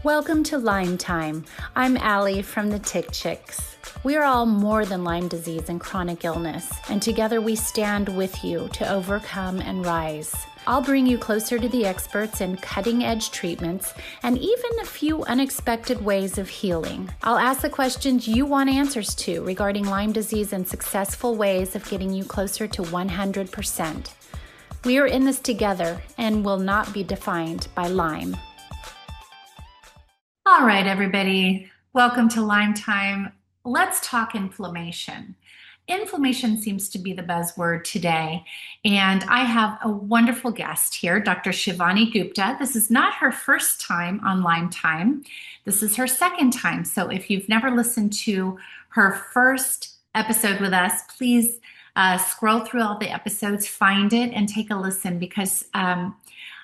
Welcome to Lyme Time. I'm Allie from the Tick Chicks. We are all more than Lyme disease and chronic illness, and together we stand with you to overcome and rise. I'll bring you closer to the experts in cutting-edge treatments and even a few unexpected ways of healing. I'll ask the questions you want answers to regarding Lyme disease and successful ways of getting you closer to 100%. We are in this together and will not be defined by Lyme. All right, everybody, welcome to Lyme Time. Let's talk inflammation. Inflammation seems to be the buzzword today, and I have a wonderful guest here, Dr. Shivani Gupta. This is not her first time on Lyme Time. This is her second time, so if you've never listened to her first episode with us, please scroll through all the episodes, find it, and take a listen, because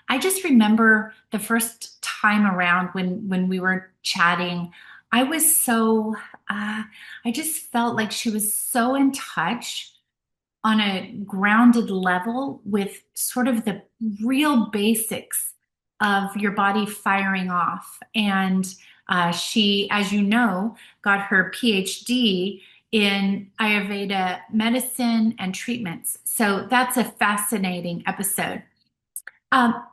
I just remember the first time around when we were chatting, I was so, I just felt like she was so in touch on a grounded level with sort of the real basics of your body firing off. And she, as you know, got her PhD in Ayurveda medicine and treatments. So that's a fascinating episode.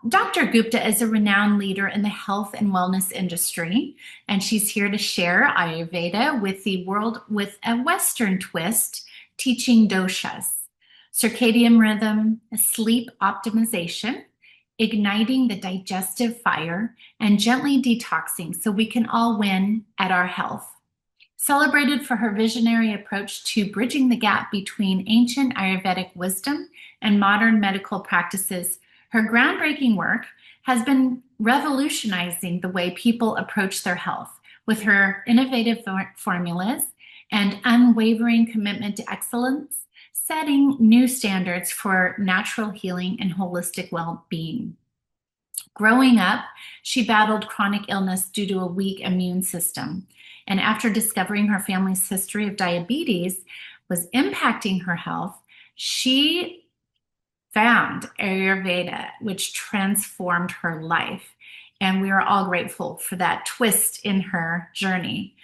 Dr. Gupta is a renowned leader in the health and wellness industry, and she's here to share Ayurveda with the world with a Western twist, teaching doshas, circadian rhythm, sleep optimization, igniting the digestive fire, and gently detoxing so we can all win at our health. Celebrated for her visionary approach to bridging the gap between ancient Ayurvedic wisdom and modern medical practices, her groundbreaking work has been revolutionizing the way people approach their health with her innovative formulas and unwavering commitment to excellence, setting new standards for natural healing and holistic well-being. Growing up, she battled chronic illness due to a weak immune system, and after discovering her family's history of diabetes was impacting her health, she found Ayurveda, which transformed her life. And we are all grateful for that twist in her journey.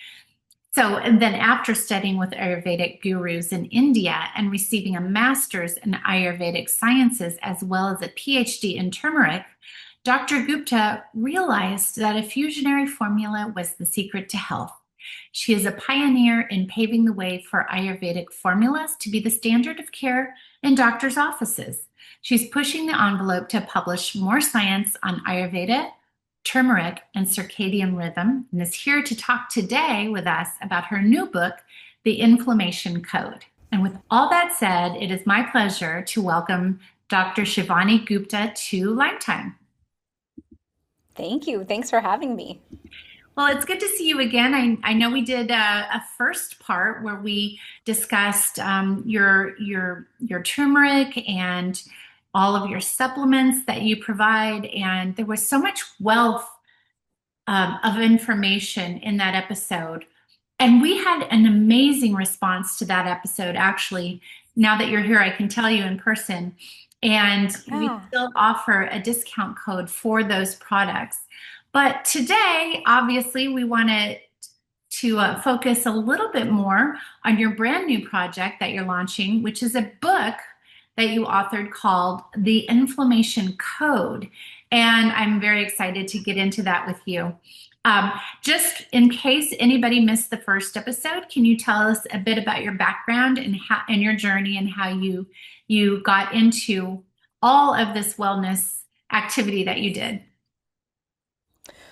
So, and then after studying with Ayurvedic gurus in India and receiving a master's in Ayurvedic sciences, as well as a PhD in turmeric, Dr. Gupta realized that a fusionary formula was the secret to health. She is a pioneer in paving the way for Ayurvedic formulas to be the standard of care in doctors' offices. She's pushing the envelope to publish more science on Ayurveda, turmeric, and circadian rhythm, and is here to talk today with us about her new book, The Inflammation Code. And with all that said, it is my pleasure to welcome Dr. Shivani Gupta to Lyme Time. Thank you. Thanks for having me. Well, it's good to see you again. I know we did a first part where we discussed your turmeric and all of your supplements that you provide, and there was so much wealth of information in that episode. And we had an amazing response to that episode, actually. Now that you're here, I can tell you in person. And we still offer a discount code for those products. But today, obviously, we wanted to focus a little bit more on your brand new project that you're launching, which is a book that you authored called The Inflammation Code. And I'm very excited to get into that with you. Just in case anybody missed the first episode, can you tell us a bit about your background and your journey and how you got into all of this wellness activity that you did?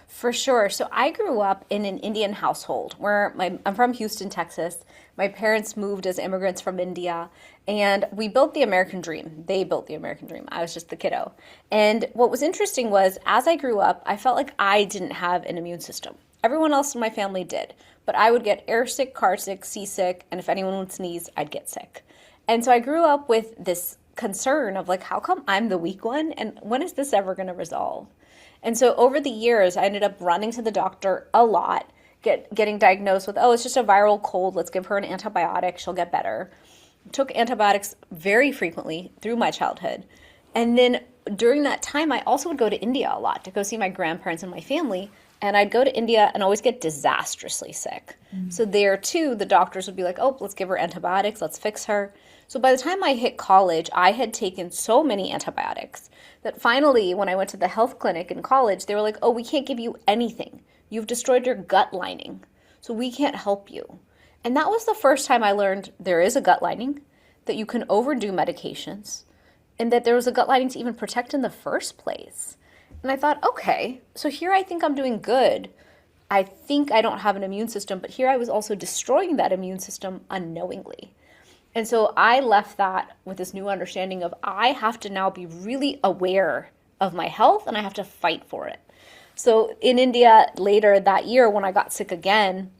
For sure. So I grew up in an Indian household where I'm from Houston, Texas. My parents moved as immigrants from India, and we built the American dream. They built the American dream. I was just the kiddo. And what was interesting was, as I grew up, I felt like I didn't have an immune system. Everyone else in my family did, but I would get air sick, car sick, seasick, and if anyone would sneeze, I'd get sick. And so I grew up with this concern of like, how come I'm the weak one? And when is this ever going to resolve? And so over the years, I ended up running to the doctor a lot, getting diagnosed with, oh, it's just a viral cold. Let's give her an antibiotic. She'll get better. Took antibiotics very frequently through my childhood. And then during that time, I also would go to India a lot to go see my grandparents and my family And I'd go to India and always get disastrously sick. So there too, the doctors would be like, oh, let's give her antibiotics, let's fix her. So by the time I hit college, I had taken so many antibiotics that finally, when I went to the health clinic in college, they were like, oh, we can't give you anything. You've destroyed your gut lining, so we can't help you. And that was the first time I learned there is a gut lining, that you can overdo medications, and that there was a gut lining to even protect in the first place. And I thought, okay, so here I think I'm doing good. I think I don't have an immune system, but here I was also destroying that immune system unknowingly. And so I left that with this new understanding of I have to now be really aware of my health and I have to fight for it. So in India later that year when I got sick again,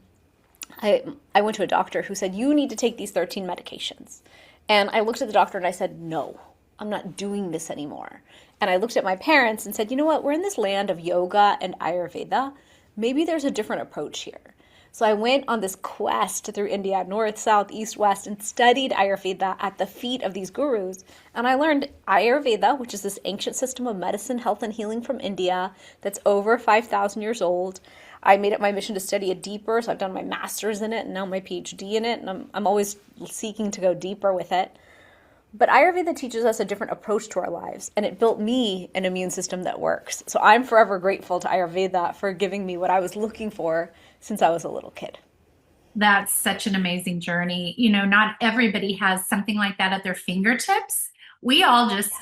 I went to a doctor who said, you need to take these 13 medications. And I looked at the doctor and I said, no, I'm not doing this anymore. And I looked at my parents and said, you know what, we're in this land of yoga and Ayurveda. Maybe there's a different approach here. So I went on this quest through India, north, south, east, west, and studied Ayurveda at the feet of these gurus. And I learned Ayurveda, which is this ancient system of medicine, health, and healing from India that's over 5,000 years old. I made it my mission to study it deeper, so I've done my master's in it and now my PhD in it, and I'm always seeking to go deeper with it. But Ayurveda teaches us a different approach to our lives, and it built me an immune system that works. So I'm forever grateful to Ayurveda for giving me what I was looking for since I was a little kid. That's such an amazing journey. Not everybody has something like that at their fingertips. We all just,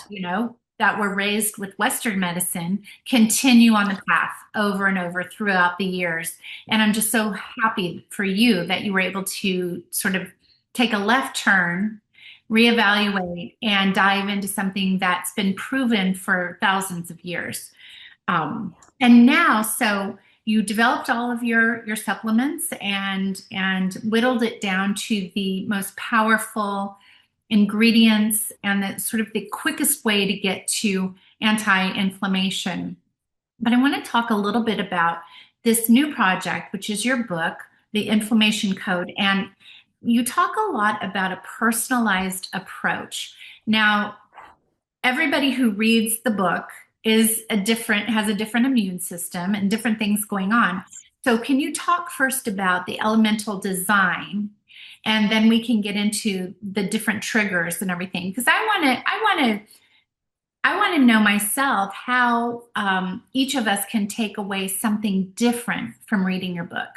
that were raised with Western medicine, continue on the path over and over throughout the years. And I'm just so happy for you that you were able to sort of take a left turn, reevaluate, and dive into something that's been proven for thousands of years. And now, so you developed all of your supplements and whittled it down to the most powerful ingredients and the sort of the quickest way to get to anti-inflammation. But I want to talk a little bit about this new project, which is your book, The Inflammation Code. And you talk a lot about a personalized approach. Now, everybody who reads the book has a different immune system and different things going on. So can you talk first about the elemental design, and then we can get into the different triggers and everything? Because I want to know myself how each of us can take away something different from reading your book.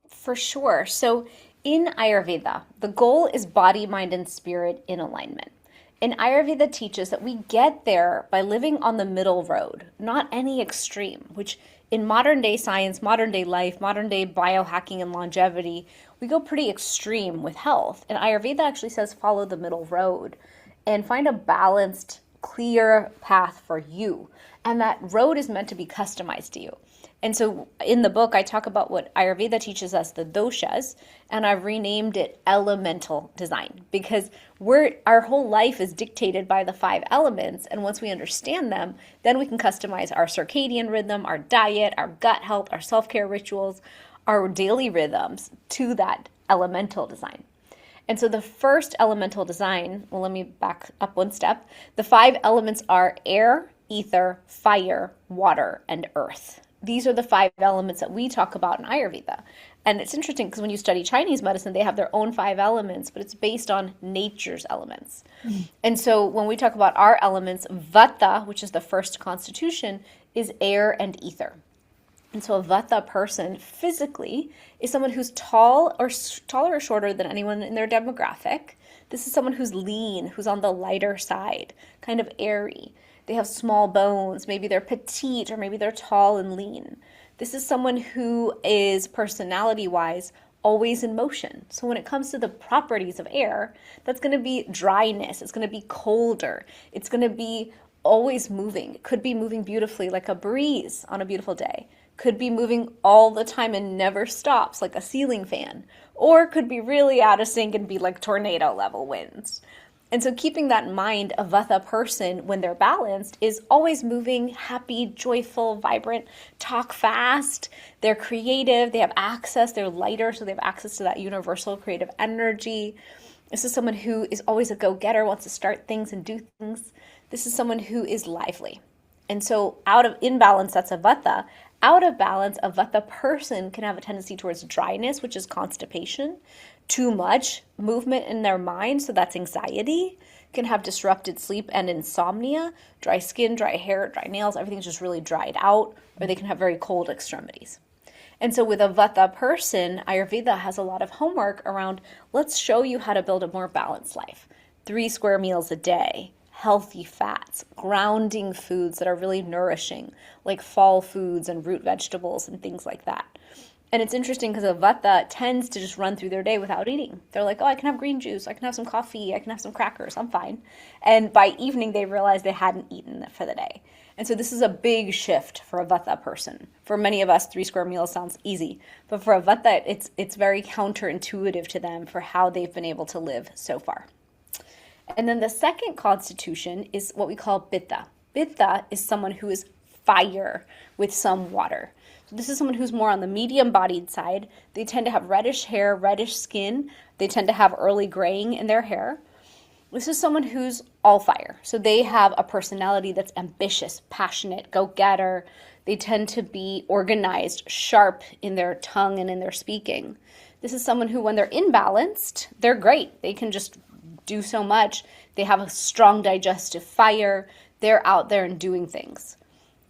For sure. So in Ayurveda, the goal is body, mind, and spirit in alignment. And Ayurveda teaches that we get there by living on the middle road, not any extreme, which in modern day science, modern day life, modern day biohacking and longevity, we go pretty extreme with health. And Ayurveda actually says follow the middle road and find a balanced, clear path for you. And that road is meant to be customized to you. And so in the book, I talk about what Ayurveda teaches us, the doshas, and I've renamed it elemental design because our whole life is dictated by the 5 elements. And once we understand them, then we can customize our circadian rhythm, our diet, our gut health, our self-care rituals, our daily rhythms to that elemental design. And so the first elemental design, well, let me back up one step. The 5 elements are air, ether, fire, water, and earth. These are the 5 elements that we talk about in Ayurveda. And it's interesting because when you study Chinese medicine, they have their own 5 elements, but it's based on nature's elements. And so when we talk about our elements, Vata, which is the first constitution, is air and ether. And so a Vata person physically is someone who's taller or shorter than anyone in their demographic. This is someone who's lean, who's on the lighter side, kind of airy. They have small bones, maybe they're petite, or maybe they're tall and lean. This is someone who is personality-wise always in motion. So when it comes to the properties of air, that's going to be dryness, it's going to be colder, it's going to be always moving. It could be moving beautifully like a breeze on a beautiful day. Could be moving all the time and never stops like a ceiling fan. Or could be really out of sync and be like tornado level winds. And so keeping that in mind, a Vata person, when they're balanced, is always moving, happy, joyful, vibrant, talk fast. They're creative, they have access, they're lighter, so they have access to that universal creative energy. This is someone who is always a go-getter, wants to start things and do things. This is someone who is lively. And so out of imbalance, that's a vata. Out of balance, a vata person can have a tendency towards dryness, which is constipation, too much movement in their mind, so that's anxiety, can have disrupted sleep and insomnia, dry skin, dry hair, dry nails, everything's just really dried out, or they can have very cold extremities. And so with a vata person, Ayurveda has a lot of homework around let's show you how to build a more balanced life. 3 square meals a day, healthy fats, grounding foods that are really nourishing, like fall foods and root vegetables and things like that. And it's interesting because a vata tends to just run through their day without eating. They're like, oh, I can have green juice, I can have some coffee, I can have some crackers, I'm fine. And by evening, they realize they hadn't eaten for the day. And so this is a big shift for a vata person. For many of us, 3 square meals sounds easy. But for a vata, it's very counterintuitive to them for how they've been able to live so far. And then the second constitution is what we call pitta. Pitta is someone who is fire with some water. So this is someone who's more on the medium-bodied side. They tend to have reddish hair, reddish skin. They tend to have early graying in their hair. This is someone who's all fire. So they have a personality that's ambitious, passionate, go-getter. They tend to be organized, sharp in their tongue and in their speaking. This is someone who, when they're imbalanced, they're great. They can just do so much. They have a strong digestive fire. They're out there and doing things.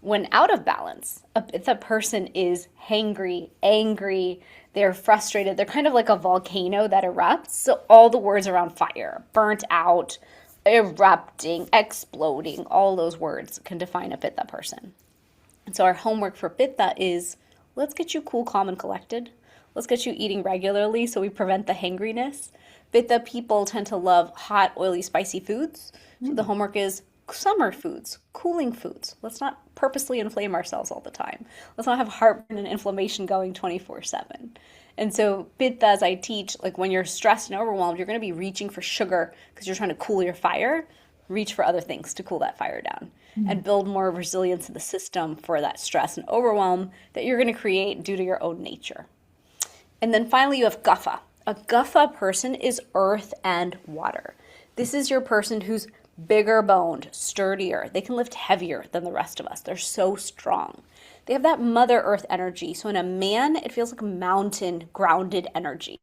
When out of balance, if a person is hangry, angry, they're frustrated, they're kind of like a volcano that erupts. So all the words around fire, burnt out, erupting, exploding, all those words can define a pitta person. And so our homework for pitta is let's get you cool, calm, and collected. Let's get you eating regularly so we prevent the hangriness. Pitta people tend to love hot, oily, spicy foods. So the homework is summer foods, cooling foods. Let's not purposely inflame ourselves all the time. Let's not have heartburn and inflammation going 24/7. And so pitta, as I teach, like when you're stressed and overwhelmed, you're going to be reaching for sugar because you're trying to cool your fire. Reach for other things to cool that fire down and build more resilience in the system for that stress and overwhelm that you're going to create due to your own nature. And then finally, you have kapha. A kapha person is earth and water. This is your person who's bigger boned, sturdier. They can lift heavier than the rest of us. They're so strong. They have that Mother Earth energy. So in a man, it feels like mountain grounded energy.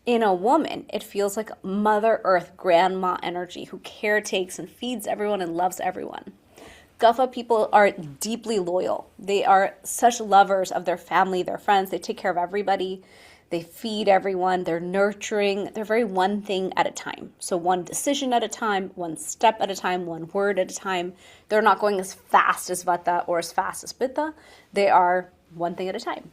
In a woman, it feels like Mother Earth grandma energy who caretakes and feeds everyone and loves everyone. Kapha people are deeply loyal. They are such lovers of their family, their friends. They take care of everybody. They feed everyone. They're nurturing. They're very one thing at a time. So one decision at a time, one step at a time, one word at a time. They're not going as fast as vata or as fast as pitta. They are one thing at a time.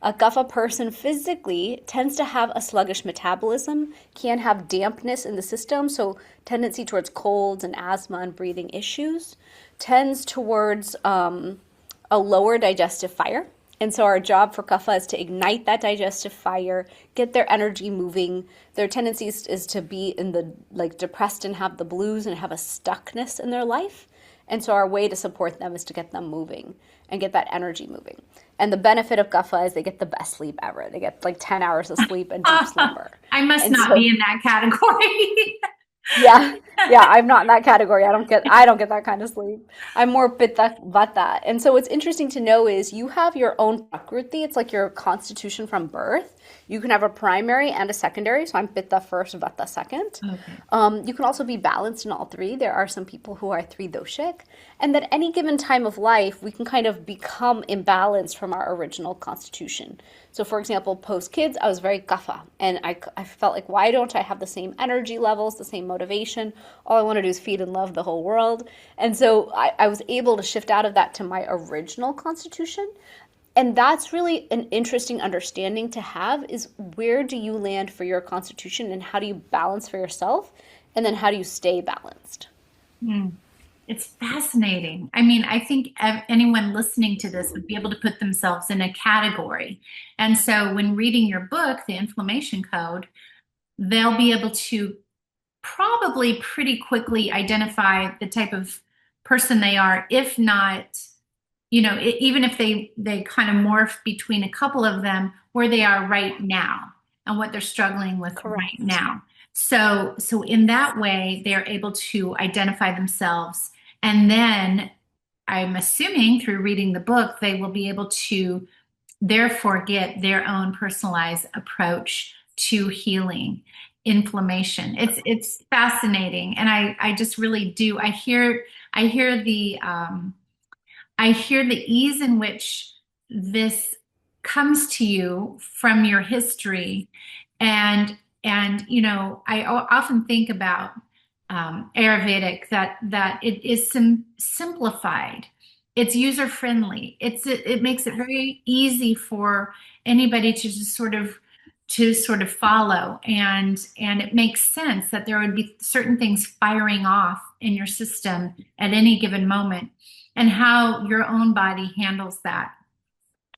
A kapha person physically tends to have a sluggish metabolism, can have dampness in the system, so tendency towards colds and asthma and breathing issues, tends towards a lower digestive fire. And so our job for kapha is to ignite that digestive fire, get their energy moving. Their tendency is to be in the depressed and have the blues and have a stuckness in their life. And so our way to support them is to get them moving and get that energy moving. And the benefit of kapha is they get the best sleep ever. They get like 10 hours of sleep and deep slumber. I must not be in that category. Yeah, I'm not in that category. I don't get that kind of sleep. I'm more pitta vata. And so what's interesting to know is you have your own prakruti. It's like your constitution from birth. You can have a primary and a secondary. So I'm pitta first, vata second. Okay. You can also be balanced in all three. There are some people who are 3 doshic. And at any given time of life, we can kind of become imbalanced from our original constitution. So for example, post kids, I was very kapha. And I felt like, why don't I have the same energy levels, the same motivation? All I want to do is feed and love the whole world. And so I was able to shift out of that to my original constitution. And that's really an interesting understanding to have is where do you land for your constitution and how do you balance for yourself? And then how do you stay balanced? It's fascinating. I mean, I think anyone listening to this would be able to put themselves in a category. And so when reading your book, The Inflammation Code, they'll be able to probably pretty quickly identify the type of person they are, if not, even if they kind of morph between a couple of them, where they are right now and what they're struggling with right now. So in that way, they're able to identify themselves and then I'm assuming through reading the book, they will be able to therefore get their own personalized approach to healing inflammation. It's fascinating, and I just really do. I hear the I hear the ease in which this comes to you from your history, and I often think about Ayurvedic, that it is simplified, it's user friendly, it makes it very easy for anybody to just sort of follow, and it makes sense that there would be certain things firing off in your system at any given moment, and how your own body handles that.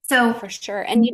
So For sure. And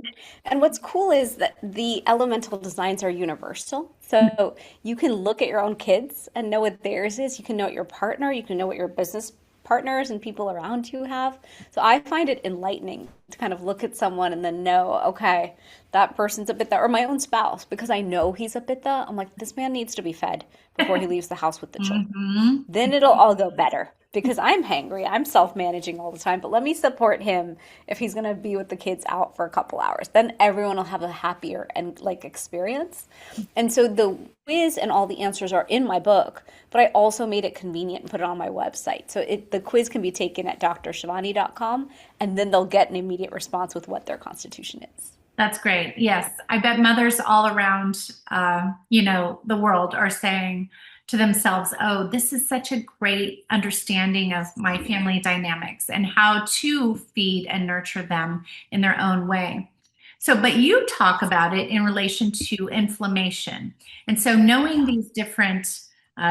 what's cool is that the elemental designs are universal. So you can look at your own kids and know what theirs is. You can know what your partner, you can know what your business partners and people around you have. So I find it enlightening to kind of look at someone and then know, okay, that person's a Pitta, or my own spouse, because I know he's a Pitta. I'm like, this man needs to be fed before he leaves the house with the children. mhm. Then it'll all go better because I'm hangry. I'm self-managing all the time, but let me support him if he's going to be with the kids out for a couple hours. Then everyone will have a happier and like experience. And so the quiz and all the answers are in my book, but I also made it convenient and put it on my website. So the quiz can be taken at drshivani.com, and then they'll get an immediate response with what their constitution is. That's great. Yes. I bet mothers all around, the world are saying to themselves, oh, this is such a great understanding of my family dynamics and how to feed and nurture them in their own way. So, but you talk about it in relation to inflammation. And so knowing these different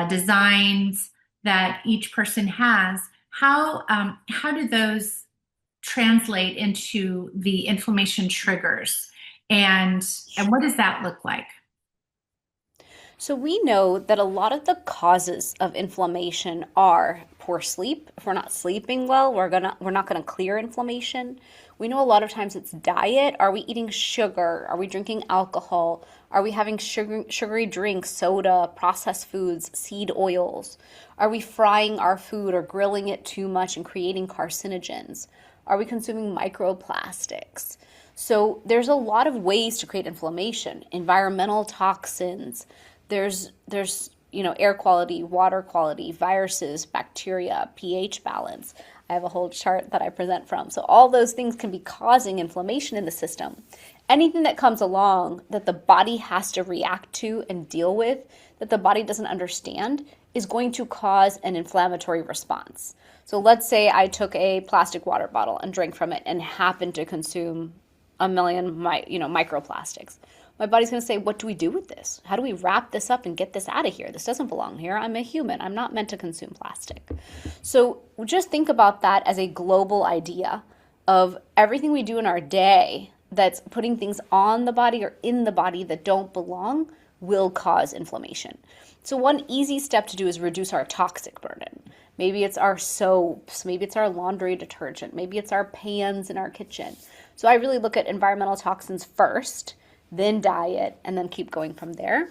designs that each person has, how do those translate into the inflammation triggers, and what does that look like? So we know that a lot of the causes of inflammation are poor sleep. If we're not sleeping well, we're not gonna clear inflammation. We know a lot of times it's diet. Are we eating sugar? Are we drinking alcohol? Are we having sugary drinks, soda, processed foods, seed oils? Are we frying our food or grilling it too much and creating carcinogens? Are we consuming microplastics? So there's a lot of ways to create inflammation. Environmental toxins. There's air quality, water quality, viruses, bacteria, pH balance. I have a whole chart that I present from. So all those things can be causing inflammation in the system. Anything that comes along that the body has to react to and deal with, that the body doesn't understand, is going to cause an inflammatory response. So let's say I took a plastic water bottle and drank from it and happened to consume a million microplastics. My body's going to say, what do we do with this? How do we wrap this up and get this out of here? This doesn't belong here. I'm a human. I'm not meant to consume plastic. So just think about that as a global idea of everything we do in our day that's putting things on the body or in the body that don't belong will cause inflammation. So one easy step to do is reduce our toxic burden. Maybe it's our soaps, maybe it's our laundry detergent, maybe it's our pans in our kitchen. So I really look at environmental toxins first, then diet, and then keep going from there.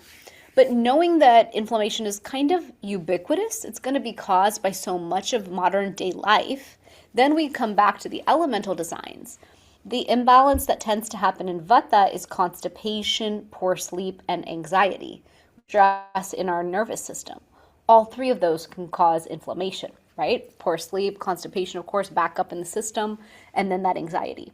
But knowing that inflammation is kind of ubiquitous, it's going to be caused by so much of modern day life, then we come back to the elemental designs. The imbalance that tends to happen in Vata is constipation, poor sleep, and anxiety, stress in our nervous system. All three of those can cause inflammation, right? Poor sleep, constipation, of course, back up in the system, and then that anxiety.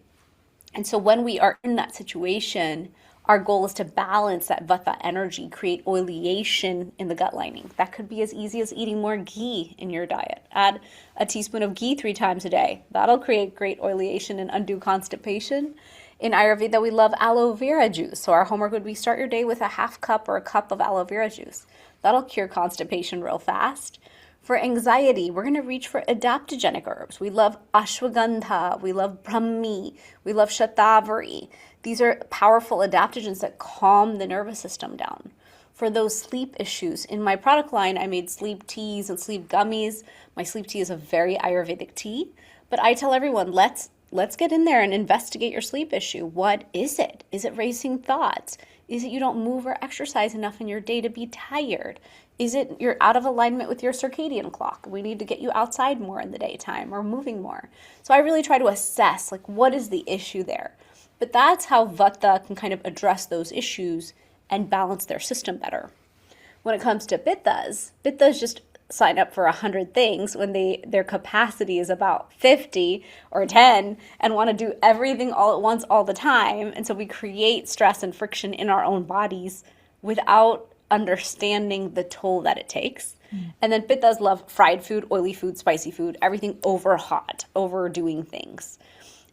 And so when we are in that situation, our goal is to balance that Vata energy, create oleation in the gut lining. That could be as easy as eating more ghee in your diet. Add a teaspoon of ghee 3 times a day. That'll create great oleation and undo constipation. In Ayurveda, we love aloe vera juice. So our homework would be start your day with a half cup or a cup of aloe vera juice. That'll cure constipation real fast. For anxiety, we're going to reach for adaptogenic herbs. We love ashwagandha, we love brahmi, we love shatavari. These are powerful adaptogens that calm the nervous system down. For those sleep issues, in my product line, I made sleep teas and sleep gummies. My sleep tea is a very Ayurvedic tea, but I tell everyone, let's get in there and investigate your sleep issue. What is it? Is it racing thoughts? Is it you don't move or exercise enough in your day to be tired? Is it you're out of alignment with your circadian clock? We need to get you outside more in the daytime or moving more. So I really try to assess like what is the issue there. But that's how Vata can kind of address those issues and balance their system better. When it comes to Pittas just sign up for 100 things when their capacity is about 50 or 10 and want to do everything all at once all the time. And so we create stress and friction in our own bodies without understanding the toll that it takes. And then Pittas love fried food, oily food, spicy food, everything over hot, overdoing things.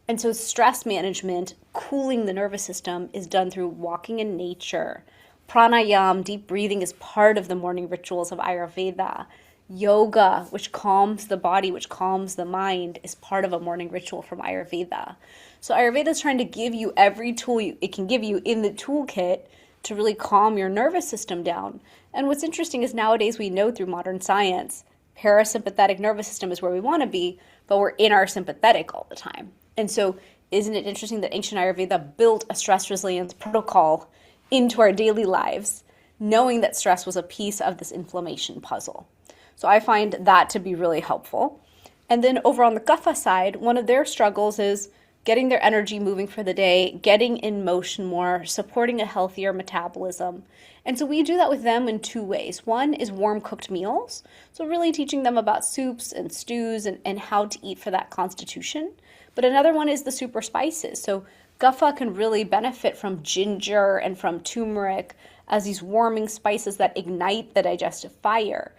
And so stress management, cooling the nervous system, is done through walking in nature. Pranayam, deep breathing, is part of the morning rituals of Ayurveda. Yoga, which calms the body, which calms the mind, is part of a morning ritual from Ayurveda. So Ayurveda is trying to give you every tool it can give you in the toolkit to really calm your nervous system down. And what's interesting is nowadays we know through modern science, parasympathetic nervous system is where we want to be, but we're in our sympathetic all the time. And so isn't it interesting that ancient Ayurveda built a stress resilience protocol into our daily lives, knowing that stress was a piece of this inflammation puzzle? So I find that to be really helpful. And then over on the Kapha side, one of their struggles is getting their energy moving for the day, getting in motion more, supporting a healthier metabolism. And so we do that with them in two ways. One is warm cooked meals. So really teaching them about soups and stews and how to eat for that constitution. But another one is the super spices. So Kapha can really benefit from ginger and from turmeric as these warming spices that ignite the digestive fire,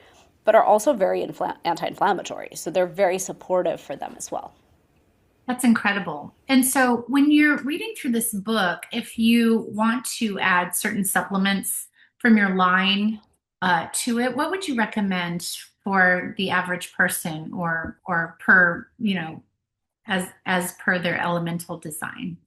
but are also very anti-inflammatory. So they're very supportive for them as well. That's incredible. And so when you're reading through this book, if you want to add certain supplements from your line to it, what would you recommend for the average person or per, as per their elemental design?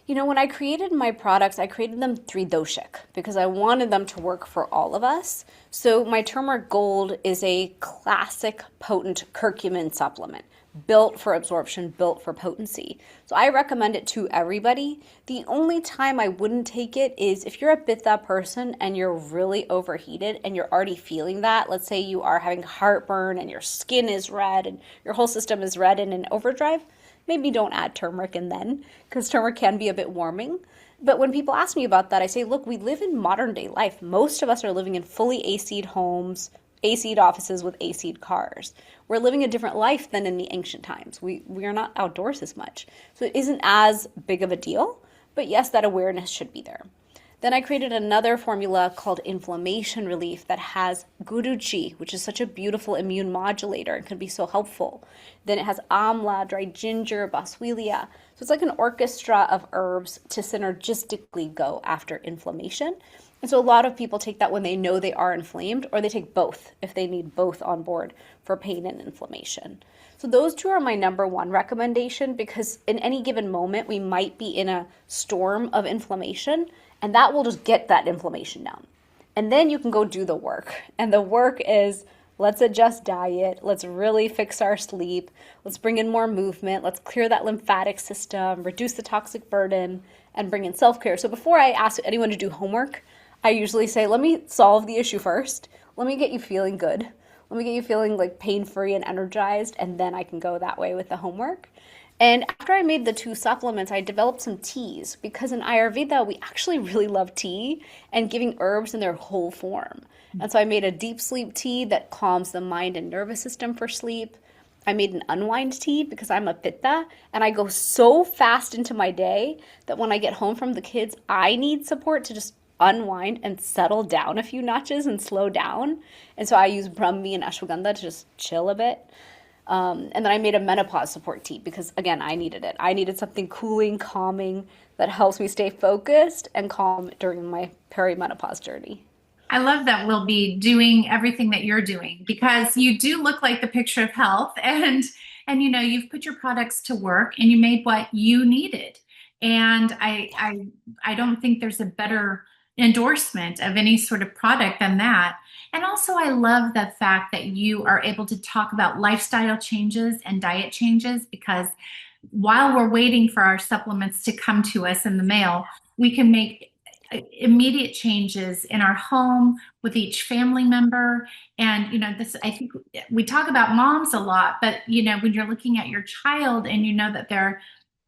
When I created my products, I created them tridoshic because I wanted them to work for all of us. So my turmeric gold is a classic potent curcumin supplement, built for absorption, built for potency. So I recommend it to everybody. The only time I wouldn't take it is if you're a Pitta person and you're really overheated and you're already feeling that. Let's say you are having heartburn and your skin is red and your whole system is red and in overdrive. Maybe don't add turmeric in then, because turmeric can be a bit warming. But when people ask me about that, I say, look, we live in modern day life. Most of us are living in fully AC'd homes, AC'd offices with AC'd cars. We're living a different life than in the ancient times. We are not outdoors as much. So it isn't as big of a deal. But yes, that awareness should be there. Then I created another formula called inflammation relief that has guduchi, which is such a beautiful immune modulator and can be so helpful. Then it has amla, dried ginger, boswellia. So it's like an orchestra of herbs to synergistically go after inflammation. And so a lot of people take that when they know they are inflamed, or they take both if they need both on board for pain and inflammation. So those two are my number one recommendation, because in any given moment, we might be in a storm of inflammation, and that will just get that inflammation down. And then you can go do the work. And the work is, let's adjust diet. Let's really fix our sleep. Let's bring in more movement. Let's clear that lymphatic system, reduce the toxic burden, and bring in self-care. So before I ask anyone to do homework, I usually say, let me solve the issue first. Let me get you feeling good. Let me get you feeling like pain-free and energized, and then I can go that way with the homework. And after I made the two supplements, I developed some teas, because in Ayurveda, we actually really love tea and giving herbs in their whole form. And so I made a deep sleep tea that calms the mind and nervous system for sleep. I made an unwind tea because I'm a Pitta and I go so fast into my day that when I get home from the kids, I need support to just unwind and settle down a few notches and slow down. And so I use Brahmi and Ashwagandha to just chill a bit. And then I made a menopause support tea because, again, I needed it. I needed something cooling, calming that helps me stay focused and calm during my perimenopause journey. I love that we'll be doing everything that you're doing, because you do look like the picture of health, and you've put your products to work and you made what you needed. And I don't think there's a better endorsement of any sort of product than that. And also, I love the fact that you are able to talk about lifestyle changes and diet changes, because while we're waiting for our supplements to come to us in the mail, we can make immediate changes in our home with each family member. And, this, I think we talk about moms a lot, but, when you're looking at your child and you know that they're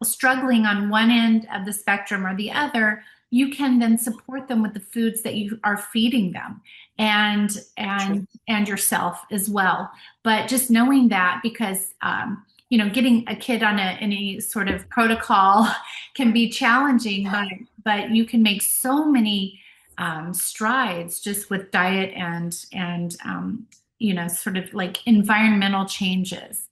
struggling on one end of the spectrum or the other, you can then support them with the foods that you are feeding them and True. and yourself as well. But just knowing that, because getting a kid on any sort of protocol can be challenging, but you can make so many strides just with diet and sort of like environmental changes.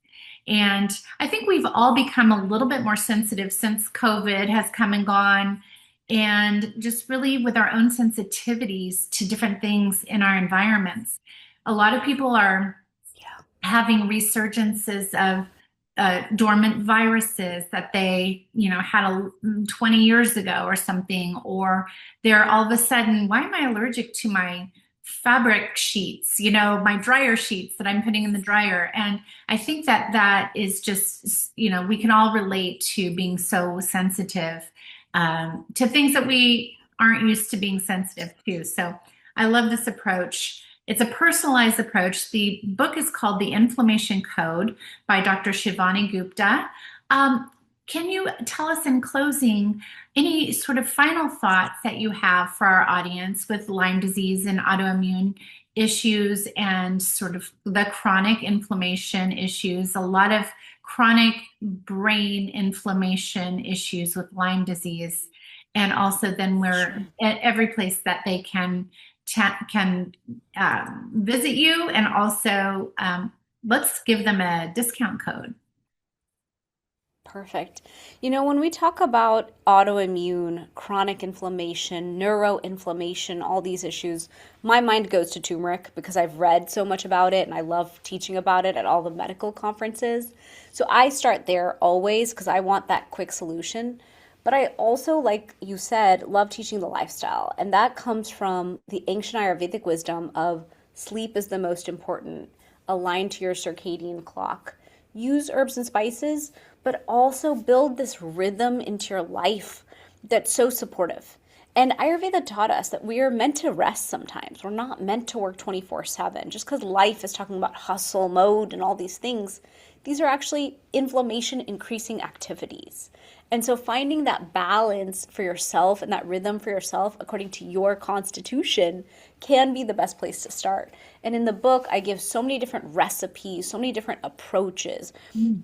And I think we've all become a little bit more sensitive since COVID has come and gone, and just really with our own sensitivities to different things in our environments. A lot of people are having resurgences of dormant viruses that they, had 20 years ago or something, or they're all of a sudden, why am I allergic to my fabric sheets, my dryer sheets that I'm putting in the dryer? And I think that that is just, we can all relate to being so sensitive to things that we aren't used to being sensitive to. So I love this approach. It's a personalized approach. The book is called The Inflammation Code by Dr. Shivani Gupta. Can you tell us in closing any sort of final thoughts that you have for our audience with Lyme disease and autoimmune issues and sort of the chronic inflammation issues? A lot of chronic brain inflammation issues with Lyme disease. And also then we're at every place that they can visit you, and also let's give them a discount code. Perfect. When we talk about autoimmune, chronic inflammation, neuroinflammation, all these issues, my mind goes to turmeric because I've read so much about it and I love teaching about it at all the medical conferences. So I start there always because I want that quick solution. But I also, like you said, love teaching the lifestyle. And that comes from the ancient Ayurvedic wisdom of sleep is the most important, align to your circadian clock. Use herbs and spices, but also build this rhythm into your life that's so supportive. And Ayurveda taught us that we are meant to rest sometimes. We're not meant to work 24/7. Just because life is talking about hustle mode and all these things, these are actually inflammation increasing activities. And so finding that balance for yourself and that rhythm for yourself according to your constitution can be the best place to start. And in the book, I give so many different recipes, so many different approaches.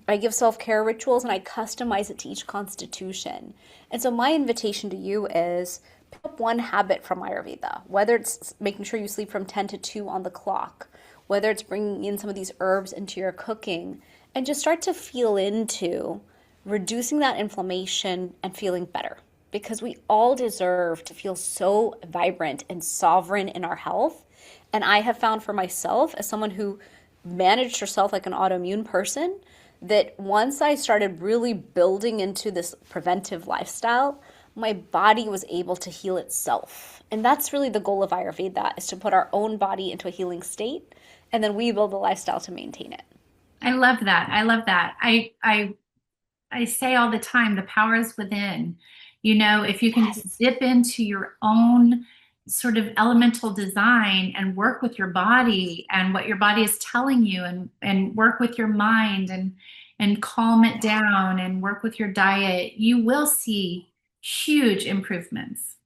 I give self-care rituals and I customize it to each constitution. And so my invitation to you is pick up one habit from Ayurveda, whether it's making sure you sleep from 10 to 2 on the clock, whether it's bringing in some of these herbs into your cooking, and just start to feel into reducing that inflammation and feeling better, because we all deserve to feel so vibrant and sovereign in our health. And I have found for myself, as someone who managed herself like an autoimmune person, that once I started really building into this preventive lifestyle, my body was able to heal itself. And that's really the goal of Ayurveda, is to put our own body into a healing state, and then we build a lifestyle to maintain it. I love that. I love that. I say all the time, the power is within. If you can dip into your own sort of elemental design and work with your body and what your body is telling you, and work with your mind and calm it down and work with your diet, you will see huge improvements.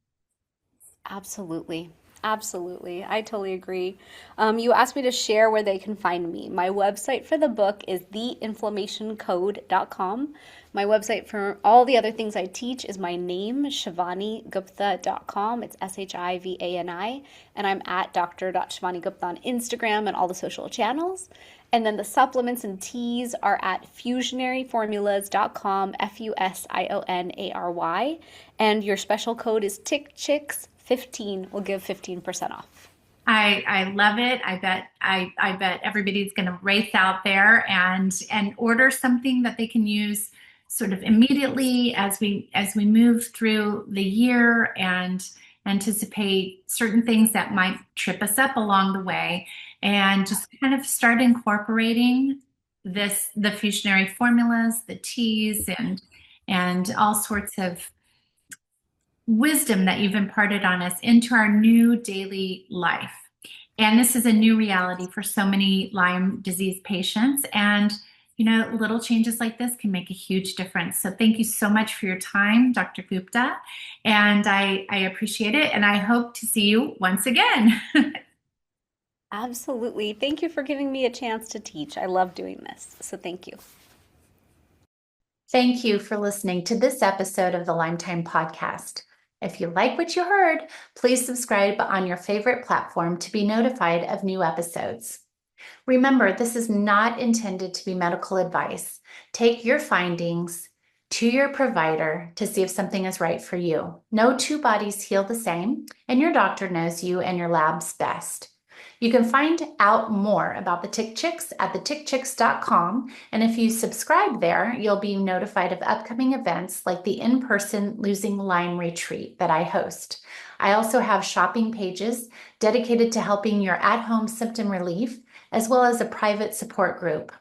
Absolutely. Absolutely. I totally agree. You asked me to share where they can find me. My website for the book is theinflammationcode.com. My website for all the other things I teach is my name, ShivaniGupta.com. It's Shivani. And I'm at dr.shivanigupta on Instagram and all the social channels. And then the supplements and teas are at fusionaryformulas.com, FUSIONARY. And your special code is TICCHICKS15 will give 15% off. I love it. I bet everybody's going to race out there and order something that they can use sort of immediately as we move through the year, and anticipate certain things that might trip us up along the way, and just kind of start incorporating the fusionary formulas, the teas, and all sorts of wisdom that you've imparted on us into our new daily life. And this is a new reality for so many Lyme disease patients. And, little changes like this can make a huge difference. So thank you so much for your time, Dr. Gupta. And I appreciate it. And I hope to see you once again. Absolutely. Thank you for giving me a chance to teach. I love doing this. So thank you. Thank you for listening to this episode of the Lyme Time podcast. If you like what you heard, please subscribe on your favorite platform to be notified of new episodes. Remember, this is not intended to be medical advice. Take your findings to your provider to see if something is right for you. No two bodies heal the same, and your doctor knows you and your labs best. You can find out more about the Tick Chicks at thetickchicks.com, and if you subscribe there, you'll be notified of upcoming events like the in-person Losing Lyme retreat that I host. I also have shopping pages dedicated to helping your at-home symptom relief, as well as a private support group.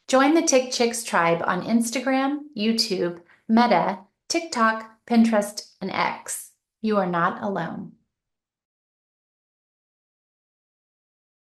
Join the Tick Chicks tribe on Instagram, YouTube, Meta, TikTok, Pinterest, and X. You are not alone.